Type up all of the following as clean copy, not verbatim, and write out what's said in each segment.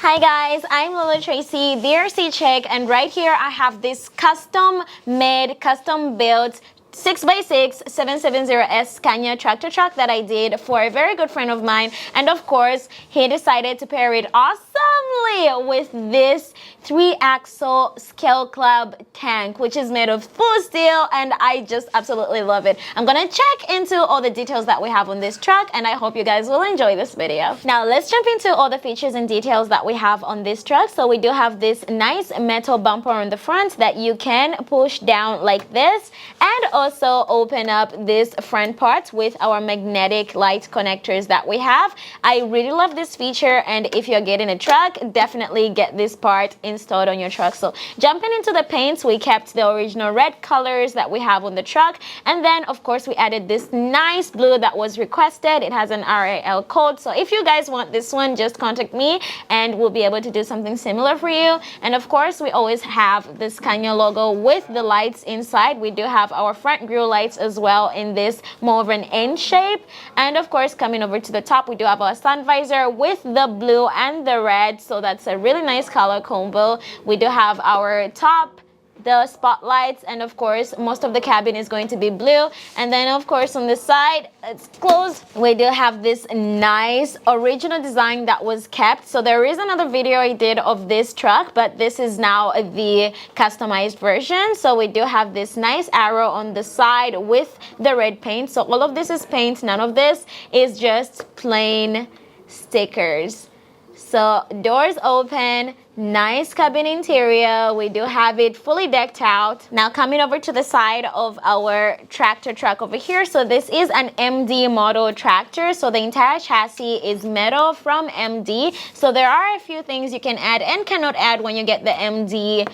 Hi guys, I'm Lola Tracy, the RC Chick, and right here I have this custom made, custom built 6x6 770S Scania tractor truck that I did for a very good friend of mine, and of course he decided to pair it awesomely with this 3-axle scale club tank, which is made of full steel, and I just absolutely love it. I'm gonna check into all the details that we have on this truck, and I hope you guys will enjoy this video. Now let's jump into all the features and details that we have on this truck. So we do have this nice metal bumper on the front that you can push down like this, and also open up this front part with our magnetic light connectors that we have. I really love this feature, and if you're getting a truck, definitely get this part installed on your truck. So jumping into the paints, we kept the original red colors that we have on the truck, and then of course we added this nice blue that was requested. It has an RAL code, so if you guys want this one, just contact me and we'll be able to do something similar for you. And of course we always have the Scania logo with the lights inside. We do have our front grille lights as well in this more of an N shape, and of course coming over to the top we do have our sun visor with the blue and the red, so that's a really nice color combo. We do have our top, the spotlights, and of course most of the cabin is going to be blue. And then of course on the side, it's closed, we do have this nice original design that was kept. So there is another video I did of this truck, but this is now the customized version. So we do have this nice arrow on the side with the red paint. So all of this is paint, none of this is just plain stickers. So doors open, nice cabin interior. We do have it fully decked out. Now coming over to the side of our tractor truck over here. So this is an MD model tractor. So the entire chassis is metal from MD. So there are a few things you can add and cannot add when you get the MD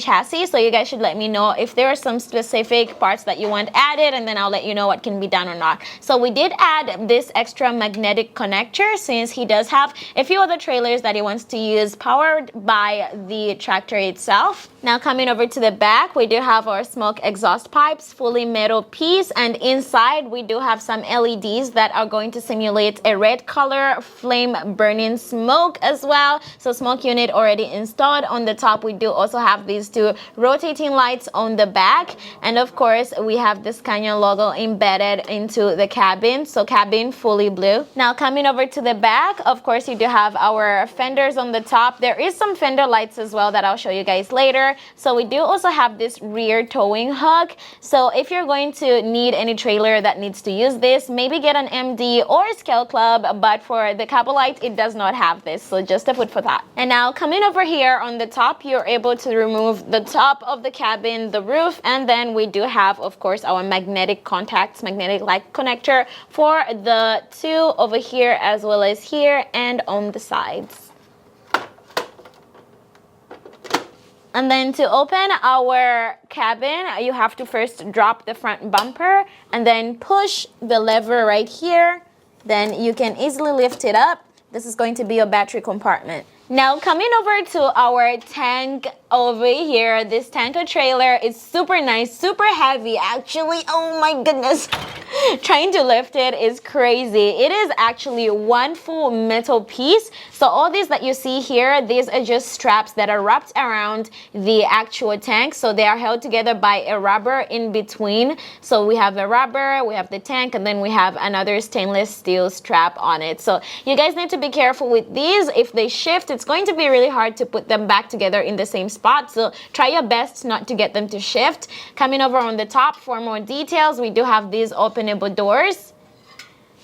chassis. So you guys should let me know if there are some specific parts that you want added, and then I'll let you know what can be done or not. So we did add this extra magnetic connector since he does have a few other trailers that he wants to use powered by the tractor itself. Now coming over to the back, we do have our smoke exhaust pipes, fully metal piece, and inside we do have some LEDs that are going to simulate a red color flame burning smoke as well. So smoke unit already installed. On the top we do also have these two rotating lights on the back, and of course we have the Scania logo embedded into the cabin, so cabin fully blue. Now coming over to the back, of course you do have our fenders on the top. There is some fender lights as well that I'll show you guys later. So we do also have this rear towing hook. So if you're going to need any trailer that needs to use this, maybe get an MD or a Scale Club, but for the cabo light it does not have this, so just a foot for that. And now coming over here on the top, you're able to remove the top of the cabin, the roof, and then we do have of course our magnetic contacts, magnetic light connector for the two over here as well as here and on the sides. And then to open our cabin, you have to first drop the front bumper and then push the lever right here. Then you can easily lift it up. This is going to be your battery compartment. Now coming over to our tank over here, this tanker trailer is super nice, super heavy actually. Oh my goodness. Trying to lift it is crazy. It is actually one full metal piece. So all these that you see here, these are just straps that are wrapped around the actual tank. So they are held together by a rubber in between. So we have a rubber, we have the tank, and then we have another stainless steel strap on it. So you guys need to be careful with these. If they shift, it's going to be really hard to put them back together in the same spot. So try your best not to get them to shift. Coming over on the top for more details, we do have these openable doors.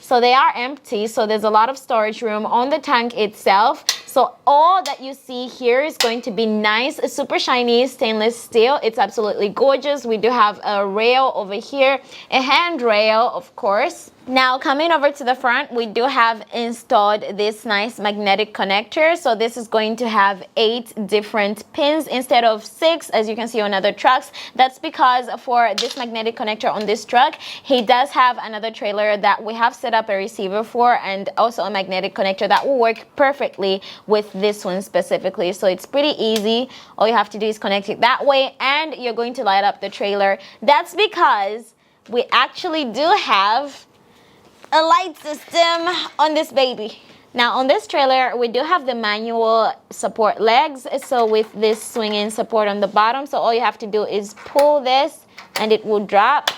So they are empty, so there's a lot of storage room on the tank itself. So all that you see here is going to be nice, super shiny stainless steel. It's absolutely gorgeous. We do have a rail over here, a handrail, of course. Now coming over to the front, we do have installed this nice magnetic connector. So this is going to have 8 different pins instead of 6, as you can see on other trucks. That's because for this magnetic connector on this truck, he does have another trailer that we have set up a receiver for, and also a magnetic connector that will work perfectly with this one specifically. So it's pretty easy. All you have to do is connect it that way, and you're going to light up the trailer. That's because we actually do have a light system on this baby. Now on this trailer, we do have the manual support legs. So with this swinging support on the bottom, so all you have to do is pull this and it will drop.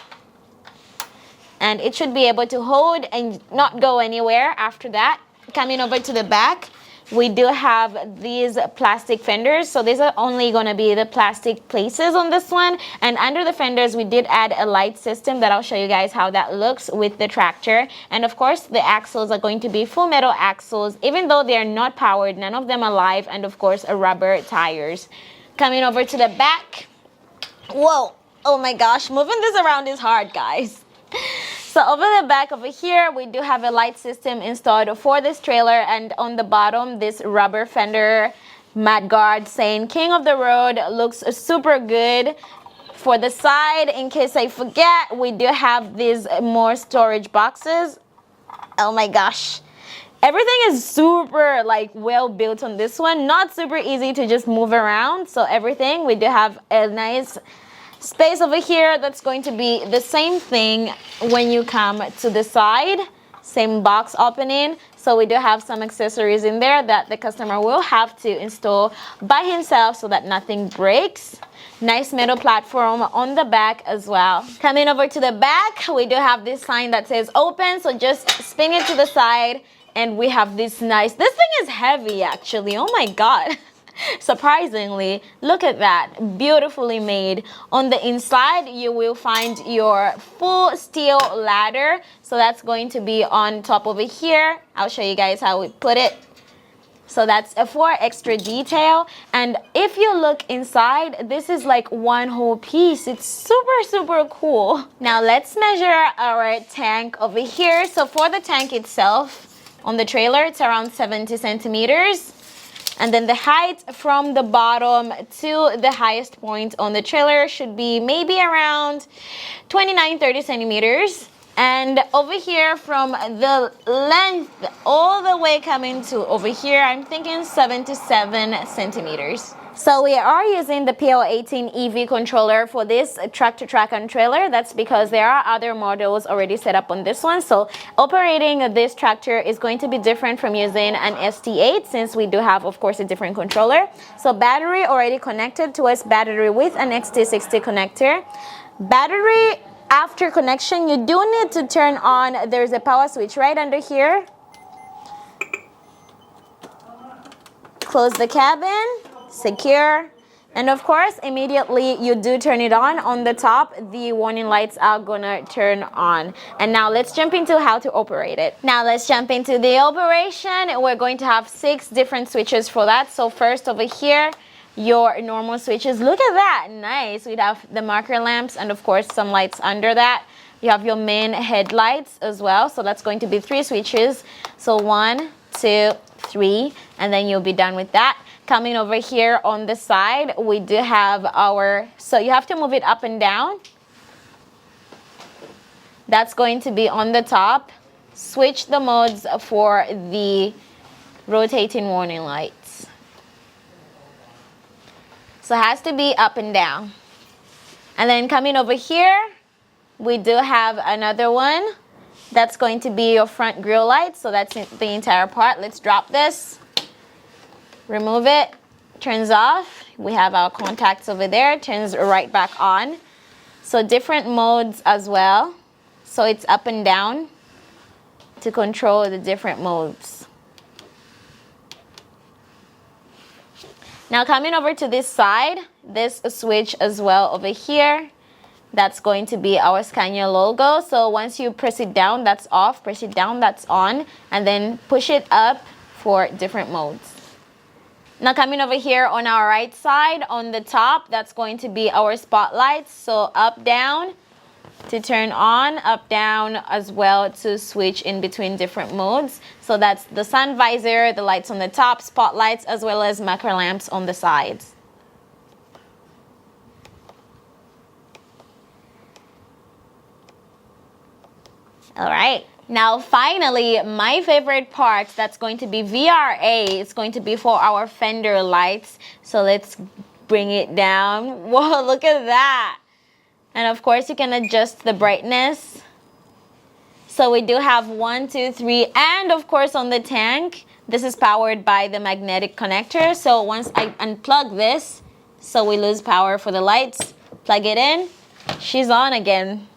And it should be able to hold and not go anywhere after that. Coming over to the back, we do have these plastic fenders. So these are only gonna be the plastic places on this one. And under the fenders, we did add a light system that I'll show you guys how that looks with the tractor. And of course, the axles are going to be full metal axles, even though they're not powered, none of them are live, and of course, rubber tires. Coming over to the back, whoa, oh my gosh, moving this around is hard, guys. So over the back over here, we do have a light system installed for this trailer, and on the bottom, this rubber fender mat guard saying King of the Road looks super good. For the side, in case I forget, we do have these more storage boxes. Oh my gosh. Everything is super like well built on this one, not super easy to just move around. So everything, we do have a nice space over here that's going to be the same thing when you come to the side, same box opening. So we do have some accessories in there that the customer will have to install by himself so that nothing breaks. Nice metal platform on the back as well. Coming over to the back, we do have this sign that says open, so just spin it to the side and we have this nice, this thing is heavy actually, oh my god. Surprisingly, look at that, beautifully made. On the inside, you will find your full steel ladder. So that's going to be on top over here. I'll show you guys how we put it. So that's for extra detail. And if you look inside, this is like one whole piece. It's super, super cool. Now let's measure our tank over here. So for the tank itself, on the trailer, it's around 70 centimeters. And then the height from the bottom to the highest point on the trailer should be maybe around 29-30 centimeters. And over here from the length all the way coming to over here, I'm thinking 77 centimeters. So we are using the PL18 EV controller for this truck-to-track and trailer. That's because there are other models already set up on this one. So operating this tractor is going to be different from using an ST8 since we do have, of course, a different controller. So battery already connected to us, battery with an XT60 connector. Battery after connection, you do need to turn on, there's a power switch right under here. Close the cabin. Secure, and of course immediately you do turn it on the top, the warning lights are gonna turn on. And now let's jump into how to operate it. Now let's jump into the operation. We're going to have 6 different switches for that. So first over here, your normal switches, look at that, nice. We'd have the marker lamps and of course some lights under that. You have your main headlights as well, so that's going to be 3 switches. So 1, 2, 3, and then you'll be done with that. Coming over here on the side, we do have our, so you have to move it up and down. That's going to be on the top. Switch the modes for the rotating warning lights. So it has to be up and down. And then coming over here, we do have another one. That's going to be your front grille light. So that's the entire part. Let's drop this. Remove it, turns off. We have our contacts over there, turns right back on. So different modes as well. So it's up and down to control the different modes. Now coming over to this side, this switch as well over here. That's going to be our Scania logo. So once you press it down, that's off. Press it down, that's on. And then push it up for different modes. Now coming over here on our right side, on the top, that's going to be our spotlights. So up, down to turn on, up, down as well to switch in between different modes. So that's the sun visor, the lights on the top, spotlights, as well as macro lamps on the sides. All right. Now, finally, my favorite part, that's going to be VRA. It's going to be for our fender lights. So let's bring it down. Whoa, look at that. And of course, you can adjust the brightness. So we do have 1, 2, 3, and of course on the tank, This is powered by the magnetic connector. So once I unplug this, so we lose power for the lights, plug it in, she's on again.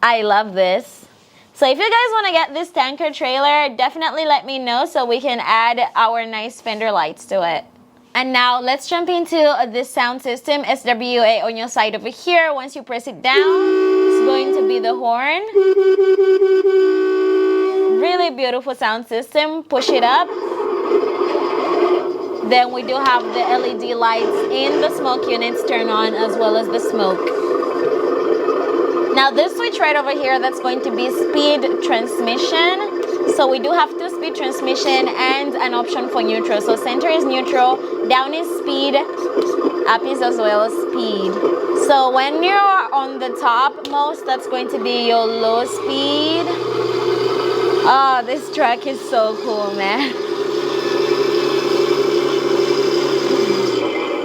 I love this. So if you guys want to get this tanker trailer, definitely let me know so we can add our nice fender lights to it. And now let's jump into this sound system, SWA on your side over here. Once you press it down, it's going to be the horn. Really beautiful sound system. Push it up. Then we do have the LED lights in the smoke units turn on, as well as the smoke. Now this switch right over here, that's going to be speed transmission. So we do have 2-speed transmission and an option for neutral. So center is neutral, down is speed, up is as well as speed. So when you're on the top most, that's going to be your low speed. Oh, this truck is so cool, man.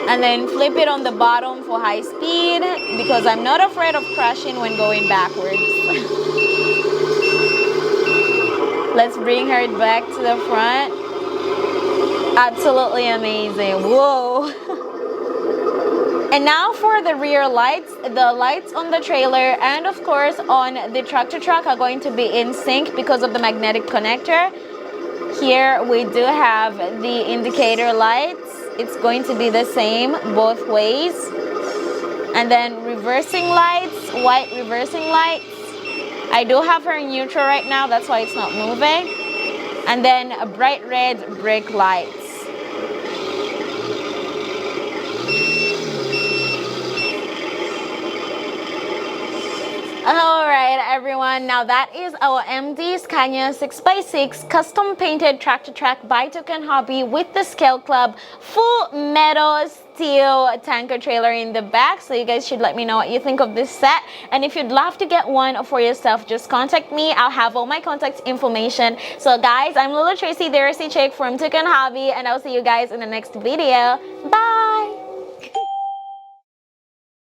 And then flip it on the bottom for high speed, because I'm not afraid of crashing when going backwards. Let's bring her back to the front. Absolutely amazing. Whoa. And now for the rear lights. The lights on the trailer and of course on the tractor-truck are going to be in sync because of the magnetic connector. Here we do have the indicator lights. It's going to be the same both ways. And then reversing lights, white reversing lights. I do have her in neutral right now, that's why it's not moving. And then a bright red brake lights. Alright everyone, now that is our MD Scania 6x6 custom painted tractor track by Toucan Hobby with the Scale Club full metal steel tanker trailer in the back. So you guys should let me know what you think of this set, and if you'd love to get one for yourself, just contact me. I'll have all my contact information. So guys, I'm Lulu Tracy, the RC Chick from Toucan Hobby, and I'll see you guys in the next video. Bye.